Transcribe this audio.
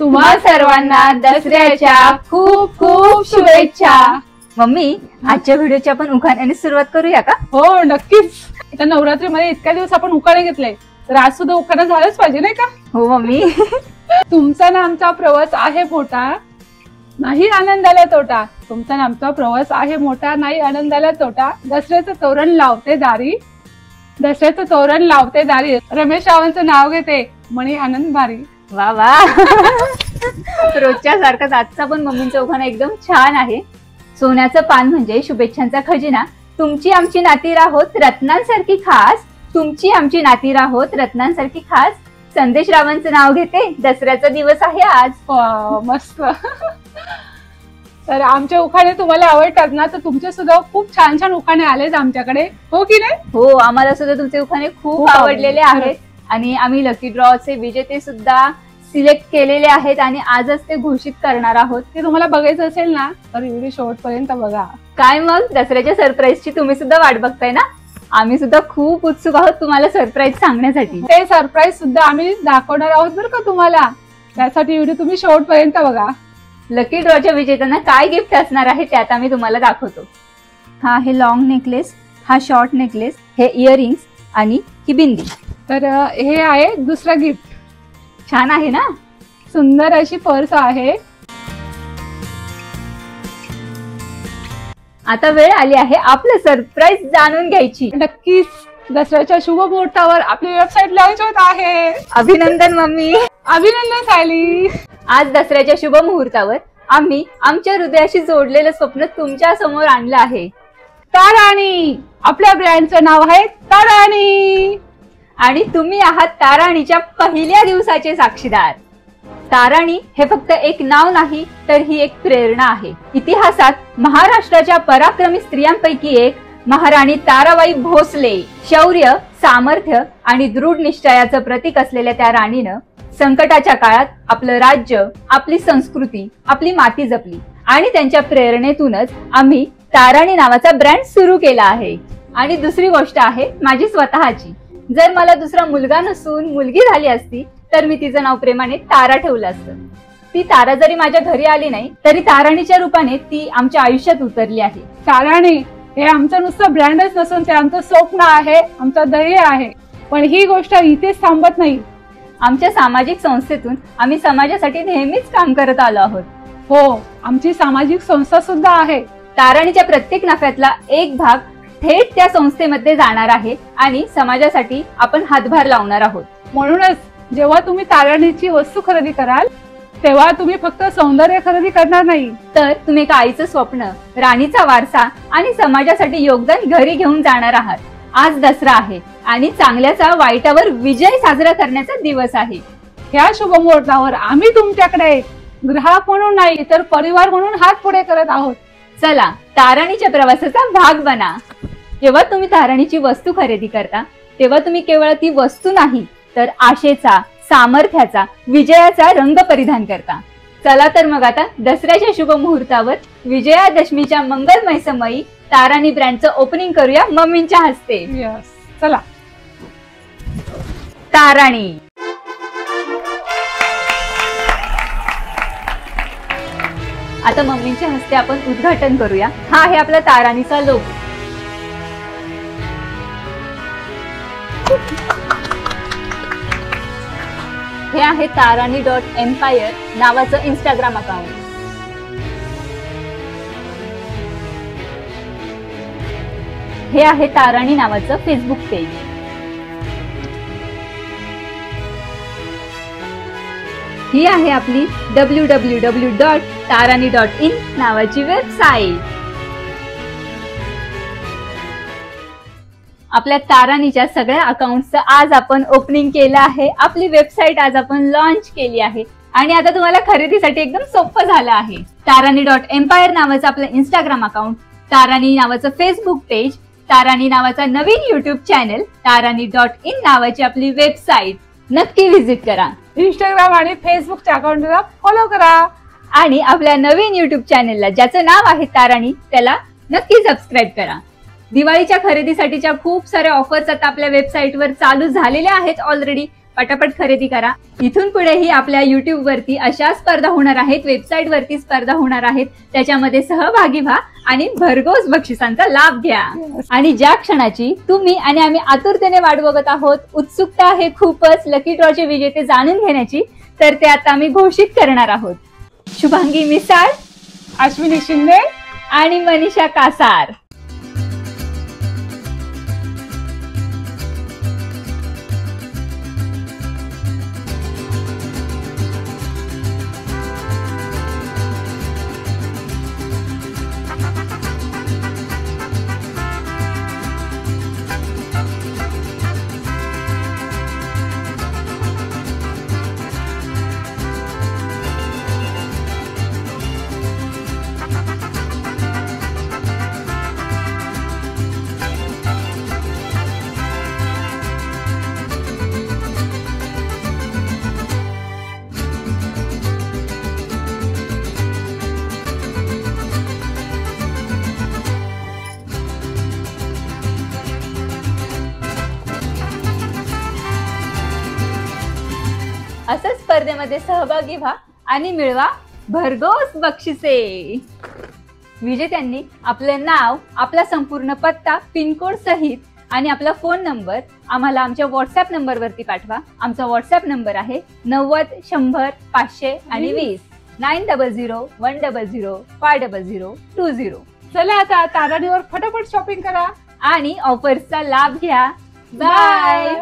तुम्हा सर्वांना दसऱ्याच्या खूप खूप शुभेच्छा। मम्मी, आजच्या व्हिडिओची आपण उखाण्याने सुरुवात करूया का? हो नक्कीच। आता नवरात्रीमध्ये इतक्या दिवस आपण उखाणे घेतले, तर आज सुद्धा उखाणा झालंच पाहिजे नाही का? हो मम्मी। तुमचा ना आमचा प्रवास आहे मोठा, नाही आनंदाला तोटा। तुमचा ना आमचा प्रवास आहे मोठा, नाही आनंदाला तोटा। दसऱ्याचं तोरण लावते दारी, दसऱ्याचं तोरण लावते दारी। रमेश रावांचं नाव घेते, मणी आनंद भारी। वा वा। रोजच्या सारखाच आजचा पण मम्मींचा उखाणा एकदम छान आहे। सोन्याचं पान म्हणजे शुभेच्छांचा खजिना, तुमची आमची नाती राहोत रत्नांसारखी खास, तुमची आमची नाती राहोत रत्नांसारखी खास। संदेश रावांचं नाव घेते, दसऱ्याचा दिवस आहे आज। मस्त। तर आमचे उखाणे तुम्हाला आवडतात ना, तर तुमचे सुद्धा खूप छान छान उखाणे आलेत आमच्याकडे, हो की नाही? हो, आम्हाला सुद्धा तुमचे उखाणे खूप आवडलेले आहेत आणि आम्ही लकी ड्रॉचे विजेते सुद्धा सिलेक्ट केलेले आहेत आणि आजच ते घोषित करणार आहोत। ते तुम्हाला बघायचं असेल ना, तर व्हिडिओ शेवटपर्यंत बघा। काय मग, दसऱ्याच्या सरप्राईजची तुम्ही सुद्धा वाट बघताय ना? आम्ही सुद्धा खूप उत्सुक आहोत तुम्हाला सरप्राईज सांगण्यासाठी। ते सरप्राईज सुद्धा आम्ही दाखवणार आहोत बरं का तुम्हाला, त्यासाठी व्हिडिओ तुम्ही शेवटपर्यंत बघा। लकी ड्रॉच्या विजेत्यांना काय गिफ्ट असणार आहे ते आता मी तुम्हाला दाखवतो। हा आहे लॉंग नेकलेस, हा शॉर्ट नेकलेस, हे इयरिंग्स आणि ही बिंदी। तर हे आहे दुसरा गिफ्ट। छान आहे ना? सुंदर अशी पर्स आहे। आता वेळ आली आहे आपलं सरप्राईज जाणून घ्यायची। नक्कीच दसऱ्याच्या शुभ मुहूर्तावर आपली वेबसाईट लॉन्च होत आहे। अभिनंदन मम्मी। अभिनंदन सायली। आज दसऱ्याच्या शुभ मुहूर्तावर आम्ही आमच्या हृदयाशी जोडलेलं स्वप्न तुमच्या समोर आणलं आहे। ताराणी, आपल्या ब्रँडचं नाव आहे ताराणी आणि तुम्ही आहात ताराणीच्या पहिल्या दिवसाचे साक्षीदार। ताराणी हे फक्त एक नाव नाही, तर ही एक प्रेरणा आहे। इतिहासात महाराष्ट्राच्या पराक्रमी स्त्रियांपैकी एक महाराणी ताराबाई भोसले शौर्य, सामर्थ्य आणि दृढ निश्चयाचं प्रतीक असलेल्या त्या राणीनं संकटाच्या काळात आपलं राज्य, आपली संस्कृती, आपली माती जपली आणि त्यांच्या प्रेरणेतूनच आम्ही ताराणी नावाचा ब्रँड सुरू केला आहे। आणि दुसरी गोष्ट आहे माझी स्वतःची। जर मला दुसरा मुलगा नसून मुलगी झाली असती, तर मी तिचं नाव प्रेमाने तारा ठेवलं असतं। ती तारा जरी माझ्या घरी आली नाही, तरी ताराणीच्या रूपाने ती आमच्या आयुष्यात उतरली आहे। ताराणी हे आमचं नुसतं ब्रँडच नसून ते आमचं स्वप्न आहे, आमचं ध्येय आहे। पण ही गोष्ट इथेच थांबत नाही। आमच्या सामाजिक संस्थेतून आम्ही समाजासाठी नेहमीच काम करत आलो आहोत। हो, आमची सामाजिक संस्था सुद्धा आहे। ताराणीच्या प्रत्येक नफ्यातला एक भाग थेट त्या संस्थेमध्ये जाणार आहे आणि समाजासाठी आपण हातभार लावणार आहोत। म्हणूनच जेव्हा तुम्ही ताराणीची वस्तू खरेदी कराल, तेव्हा तुम्ही फक्त सौंदर्य खरेदी करणार नाही, तर तुम्ही एका आईचं स्वप्न, राणीचा वारसा आणि समाजासाठी योगदान घरी घेऊन जाणार आहात। आज दसरा आहे आणि चांगल्याचा वाईटावर विजय साजरा करण्याचा दिवस आहे। ह्या शुभ मुहूर्तावर आम्ही तुमच्याकडे ग्राहक म्हणून नाही, तर परिवार म्हणून हात पुढे करत आहोत। चला, ताराणीच्या प्रवासाचा भाग बना। जेव्हा तुम्ही ताराणीची वस्तू खरेदी करता, तेव्हा तुम्ही केवळ ती वस्तू नाही, तर आशेचा, सामर्थ्याचा, विजयाचा रंग परिधान करता। चला तर मग आता दसऱ्याच्या शुभ मुहूर्तावर विजयादशमीच्या मंगलमय समयी ताराणी ब्रँडचं ओपनिंग करूया मम्मींच्या हस्ते। चला। ताराणी। आता मम्मींच्या हस्ते आपण उद्घाटन करूया। हा आहे आपला ताराणीचा लोगो। हे आहे tarani.empire नावाचं इंस्टाग्राम अकाउंट। हे आहे ताराणी नावाचं फेसबुक पेज। ही आहे आपली www.tarani.in नावाची वेबसाईट। आपल्या ताराणीच्या सगळ्या अकाउंटचं आज आपण ओपनिंग केलं आहे। आपली वेबसाईट आज आपण लॉन्च केली आहे आणि आता तुम्हाला खरेदीसाठी एकदम सोपं झालं आहे। tarani.empire नावाचं आपलं इंस्टाग्राम अकाउंट, ताराणी नावाचं फेसबुक पेज, ताराणी नावाचा नवीन युट्यूब चॅनल, tarani.in नावाची आपली वेबसाईट नक्की व्हिजिट करा। इंस्टाग्राम आणि फेसबुकच्या अकाउंटला फॉलो करा आणि आपल्या नवीन युट्यूब चॅनलला ज्याचं नाव आहे ताराणी, त्याला नक्की सबस्क्राईब करा। दिवाळीच्या खरेदीसाठीच्या खूप साऱ्या ऑफर्स आता आपल्या वेबसाईटवर चालू झालेल्या आहेत ऑलरेडी। पटापट खरेदी करा. इथून पुढेही आपल्या YouTube वरती अशा स्पर्धा होणार आहेत, वेबसाईट वरती स्पर्धा होणार आहेत. त्याच्यामध्ये सहभागी व्हा आणि भरघोस बक्षिसांचा लाभ घ्या. आणि ज्या क्षणाची तुम्ही आणि आम्ही आतुरतेने वाट बघत आहोत, उत्सुकता आहे खूपच लकी ड्रॉचे विजेते जाणून घेण्याची, तर ते आता आम्ही घोषित करणार आहोत. शुभांगी मिसाळ, अश्विनी शिंदे आणि मनीषा कासार. असंच स्पर्धेमध्ये सहभागी व्हा आणि मिळवा भरघोस बक्षिसे. विजेत्यांनी आपलं नाव, आपला संपूर्ण पत्ता, पिनकोड सहित आणि आपला फोन नंबर आम्हाला आमच्या व्हॉट्सअप नंबरवरती पाठवा. आमचा व्हॉट्सअप नंबर आहे 90 100 500 आणि 20 90010050050020. चला आता ताराणीवर फटाफट शॉपिंग करा आणि ऑफर्सचा लाभ घ्या. बाय.